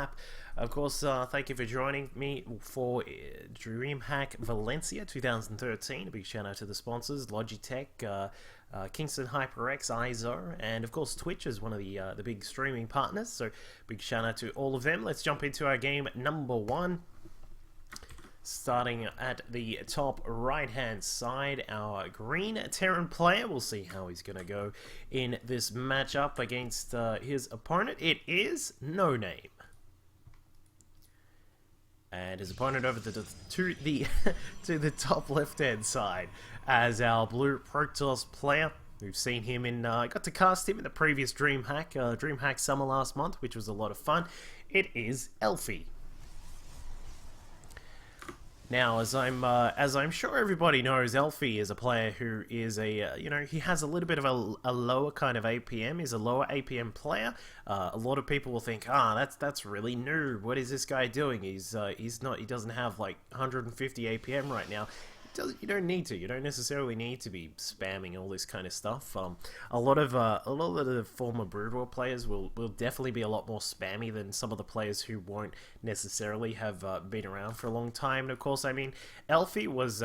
map. Of course, thank you for joining me for DreamHack Valencia 2013. A big shout out to the sponsors, Logitech, Kingston HyperX, ISO, and of course Twitch is one of the big streaming partners. So big shout out to all of them. Let's jump into our game number one. Starting at the top right hand side, our green Terran player. We'll see how he's going to go in this matchup against his opponent. It is NoName. And his opponent over to the top left hand side as our blue Protoss player. We've seen him in, got to cast him in the previous DreamHack Summer last month, which was a lot of fun. It is Elfi. Now, as I'm sure everybody knows, Elfi is a player who is he has a little bit of a lower kind of APM. He's a lower APM player. A lot of people will think, that's really noob. What is this guy doing? He doesn't have like 150 APM right now. You don't need to. You don't necessarily need to be spamming all this kind of stuff. A lot of the former Brood War players will definitely be a lot more spammy than some of the players who won't necessarily have been around for a long time. And of course, I mean, Elfi was,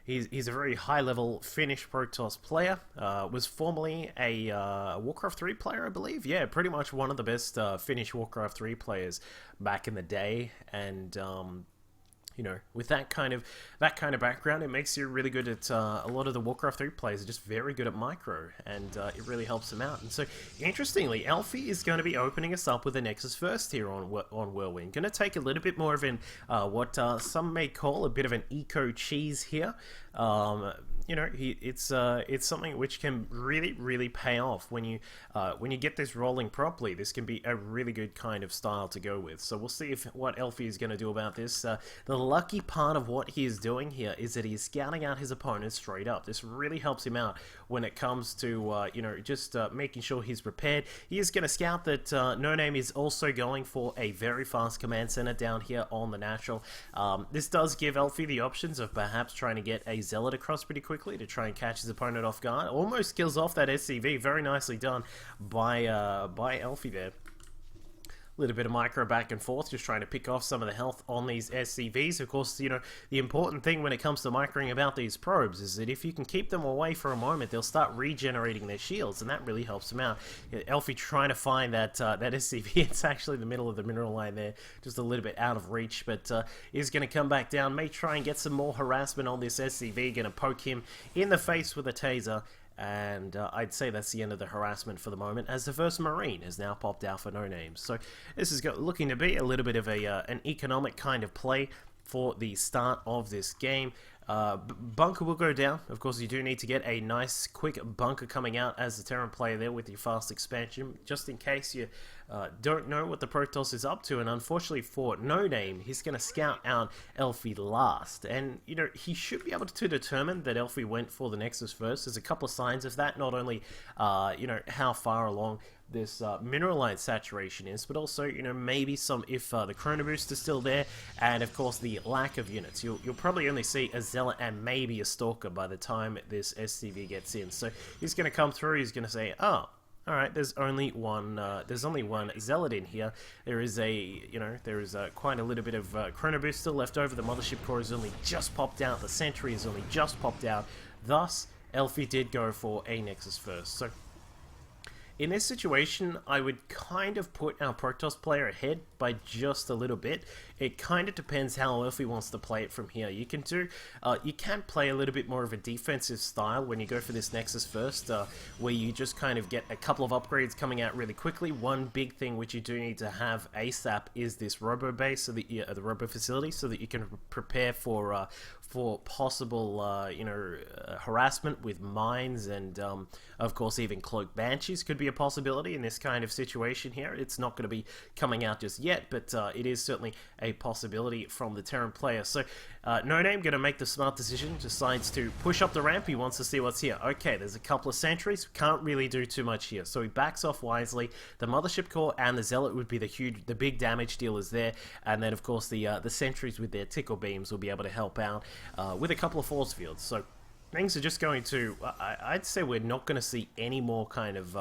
he's a very high level Finnish Protoss player. Was formerly a Warcraft 3 player, I believe. Yeah, pretty much one of the best Finnish Warcraft 3 players back in the day, and with that kind of background, it makes you really good at a lot of the Warcraft 3 players are just very good at micro, and it really helps them out. And so, interestingly, Elfi is going to be opening us up with a Nexus First here on Whirlwind. Going to take a little bit more of an what some may call a bit of an eco cheese here. It's something which can really pay off when you get this rolling properly. This can be a really good kind of style to go with. So we'll see what Elfi is going to do about this. The lucky part of what he is doing here is that he is scouting out his opponent straight up. This really helps him out when it comes to making sure he's prepared. He is going to scout that NoName is also going for a very fast command center down here on the natural. This does give Elfi the options of perhaps trying to get a Zealot across pretty quickly to try and catch his opponent off guard. Almost kills off that SCV. Very nicely done by Elfi there. A little bit of micro back and forth, just trying to pick off some of the health on these SCVs. Of course, the important thing when it comes to microing about these probes is that if you can keep them away for a moment, they'll start regenerating their shields, and that really helps them out. Elfi trying to find that SCV. It's actually the middle of the mineral line there, just a little bit out of reach, but is going to come back down, may try and get some more harassment on this SCV, going to poke him in the face with a taser. And I'd say that's the end of the harassment for the moment, as the first Marine has now popped out for NoName. So this is looking to be a little bit of an economic kind of play for the start of this game. Bunker will go down. Of course, you do need to get a nice quick bunker coming out as the Terran player there with your fast expansion, just in case you don't know what the Protoss is up to. And unfortunately for NoName, he's going to scout out Elfi last, and he should be able to determine that Elfi went for the Nexus first. There's a couple of signs of that, not only how far along this mineral line saturation is, but also maybe some if the chrono boost is still there, and of course the lack of units. You'll probably only see a Zealot and maybe a Stalker by the time this SCV gets in. So he's going to come through. He's going to say, oh, all right, there's only one Zealot in here. There is quite a little bit of chrono boost still left over. The mothership core is only just popped out. The sentry is only just popped out. Thus, Elfi did go for a Nexus first. So in this situation, I would kind of put our Protoss player ahead by just a little bit. It kind of depends how Elfi wants to play it from here. You can play a little bit more of a defensive style when you go for this Nexus first, where you just kind of get a couple of upgrades coming out really quickly. One big thing which you do need to have ASAP is this Robo base, so that the Robo facility, so that you can prepare for possible harassment with mines, and of course even cloaked banshees could be a possibility in this kind of situation here. It's not going to be coming out just yet, but it is certainly a possibility from the Terran player. So NoName going to make the smart decision, decides to push up the ramp. He wants to see what's here. Okay, there's a couple of sentries, can't really do too much here, so he backs off wisely. The mothership core and the Zealot would be the big damage dealers there, and then of course the sentries with their tickle beams will be able to help out with a couple of force fields. So things are just going to, I'd say we're not going to see any more kind of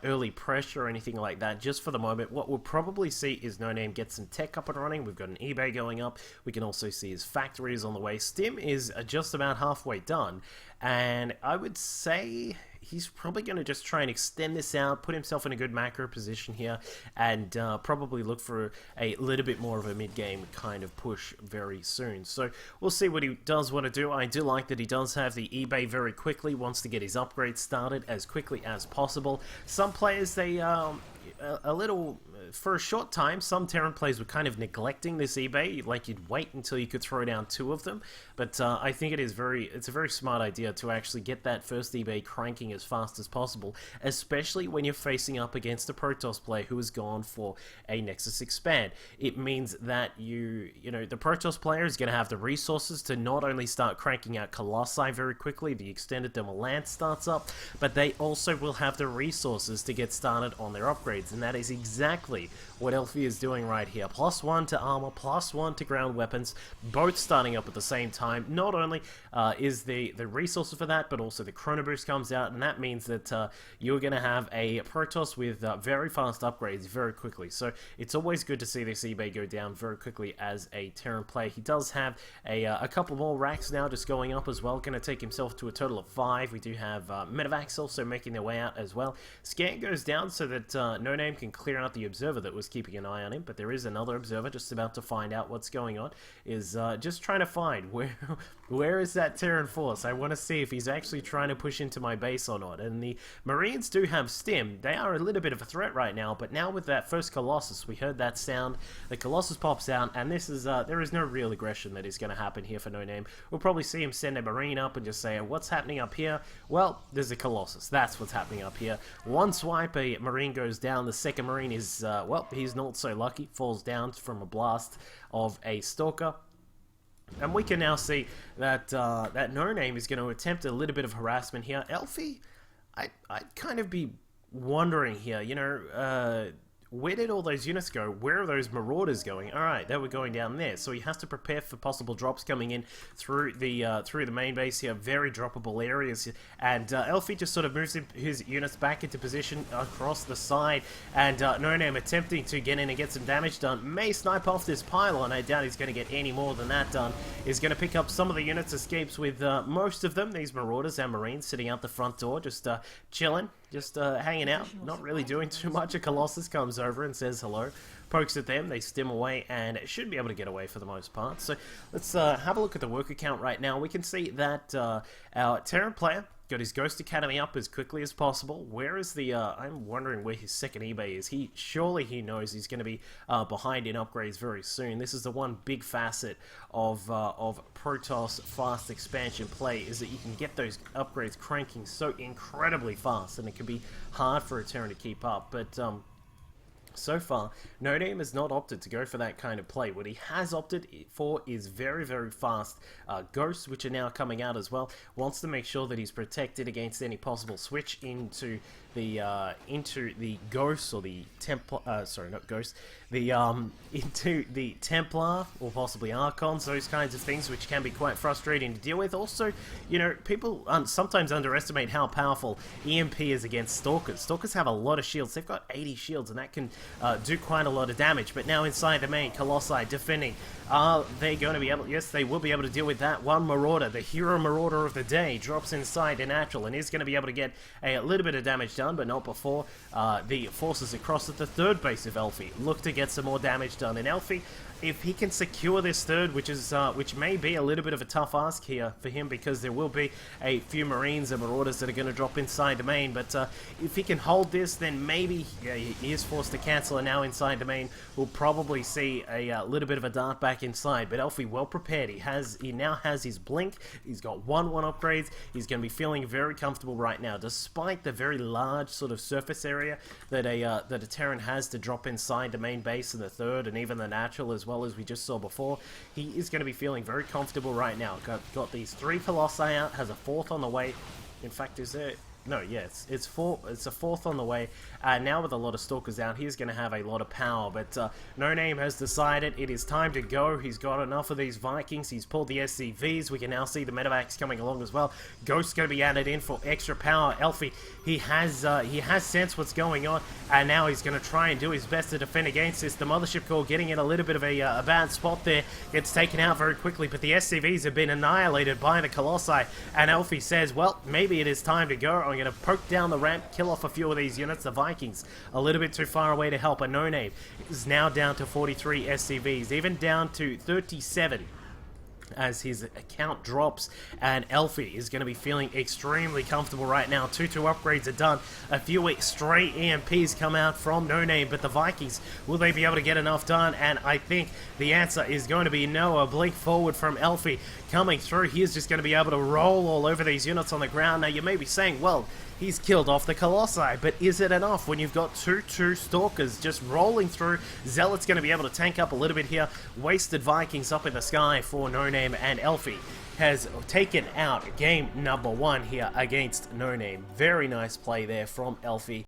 early pressure or anything like that. Just for the moment, what we'll probably see is NoName get some tech up and running. We've got an eBay going up. We can also see his factory is on the way. Stim is just about halfway done, and I would say he's probably going to just try and extend this out, put himself in a good macro position here, and probably look for a little bit more of a mid-game kind of push very soon. So we'll see what he does want to do. I do like that he does have the eBay very quickly, wants to get his upgrades started as quickly as possible. Some players, they a little, for a short time, some Terran players were kind of neglecting this eBay, like you'd wait until you could throw down 2 of them, but I think it's a very smart idea to actually get that first eBay cranking as fast as possible, especially when you're facing up against a Protoss player who has gone for a Nexus Expand. It means that you know, the Protoss player is going to have the resources to not only start cranking out Colossi very quickly, the extended thermal lance starts up, but they also will have the resources to get started on their upgrades, and that is exactly what Elfi is doing right here. +1 to armor, +1 to ground weapons, both starting up at the same time. Not only is the resources for that, but also the Chrono Boost comes out, and that means that you're going to have a Protoss with very fast upgrades very quickly. So it's always good to see this eBay go down very quickly as a Terran player. He does have a couple more racks now just going up as well, going to take himself to a total of 5. We do have Medivacs also making their way out as well. Scan goes down so that NoName can clear out the observer that was keeping an eye on him, but there is another observer just about to find out what's going on, is just trying to find where is that Terran force. I want to see if he's actually trying to push into my base or not. And the Marines do have Stim. They are a little bit of a threat right now, but now with that first Colossus, we heard that sound, the Colossus pops out, and this is there is no real aggression that is going to happen here for NoName. We'll probably see him send a Marine up and just say, what's happening up here? Well, there's a Colossus. That's what's happening up here. One swipe, a Marine goes down. The second Marine is, well, he's not so lucky, falls down from a blast of a Stalker. And we can now see that that NoName is going to attempt a little bit of harassment here. Elfi, I'd kind of be wondering here, you know, where did all those units go? Where are those Marauders going? Alright, they were going down there. So he has to prepare for possible drops coming in through the main base here. Very droppable areas. And Elfi just sort of moves his units back into position across the side. And NoName attempting to get in and get some damage done. May snipe off this pylon. I doubt he's going to get any more than that done. He's going to pick up some of the units, escapes with most of them. These Marauders and Marines sitting out the front door, just chilling. Just hanging out, not really doing too much. A Colossus comes over and says hello, pokes at them, they stim away, and should be able to get away for the most part. So let's have a look at the worker count right now. We can see that our Terran player got his Ghost Academy up as quickly as possible. Where is the, I'm wondering where his second eBay is. Surely he knows he's going to be behind in upgrades very soon. This is the one big facet of Protoss fast expansion play, is that you can get those upgrades cranking so incredibly fast, and it can be hard for a Terran to keep up. But so far, NoName has not opted to go for that kind of play. What he has opted for is very, very fast ghosts, which are now coming out as well. Wants to make sure that he's protected against any possible switch into the ghosts, or the Templar, sorry, not ghosts, the into the Templar or possibly Archons, those kinds of things, which can be quite frustrating to deal with. Also, you know, people sometimes underestimate how powerful EMP is against Stalkers. Stalkers have a lot of shields. They've got 80 shields, and that can do quite a lot of damage. But now inside the main, Colossi defending. Are they going to be able? Yes, they will be able to deal with that. One Marauder, the hero Marauder of the day, drops inside a natural and is going to be able to get a little bit of damage done, but not before the forces across at the third base of Elfi look to get some more damage done. And Elfi, if he can secure this third, which may be a little bit of a tough ask here for him, because there will be a few Marines and Marauders that are going to drop inside the main, but if he can hold this, then maybe he is forced to cancel, and now inside the main we'll probably see a little bit of a dart back inside. But Elfi well prepared. He now has his blink. He's got 1/1 upgrades. He's going to be feeling very comfortable right now, despite the very large sort of surface area that a Terran has to drop inside the main base and the third and even the natural as well, as we just saw before. He is going to be feeling very comfortable right now. Got these 3 Colossi out, has a 4th on the way. In fact, is there No, yeah, it's a fourth on the way. Now with a lot of Stalkers out, he's going to have a lot of power. But NoName has decided it is time to go. He's got enough of these Vikings. He's pulled the SCVs. We can now see the medevacs coming along as well. Ghost's going to be added in for extra power. Elfi, he has sensed what's going on, and now he's going to try and do his best to defend against this. The Mothership Core getting in a little bit of a bad spot there. Gets taken out very quickly, but the SCVs have been annihilated by the Colossi. And Elfi says, well, maybe it is time to go. I'm going to poke down the ramp, kill off a few of these units. The Vikings a little bit too far away to help. A NoName is now down to 43 SCVs, even down to 37 as his account drops, and Elfi is going to be feeling extremely comfortable right now. 2-2 upgrades are done. A few stray EMPs come out from NoName, but the Vikings, will they be able to get enough done? And I think the answer is going to be no. A blink forward from Elfi coming through. He is just going to be able to roll all over these units on the ground. Now you may be saying, well, he's killed off the Colossi, but is it enough when you've got 2-2 Stalkers just rolling through? Zealot's going to be able to tank up a little bit here. Wasted Vikings up in the sky for NoName, and Elfi has taken out game number 1 here against NoName. Very nice play there from Elfi.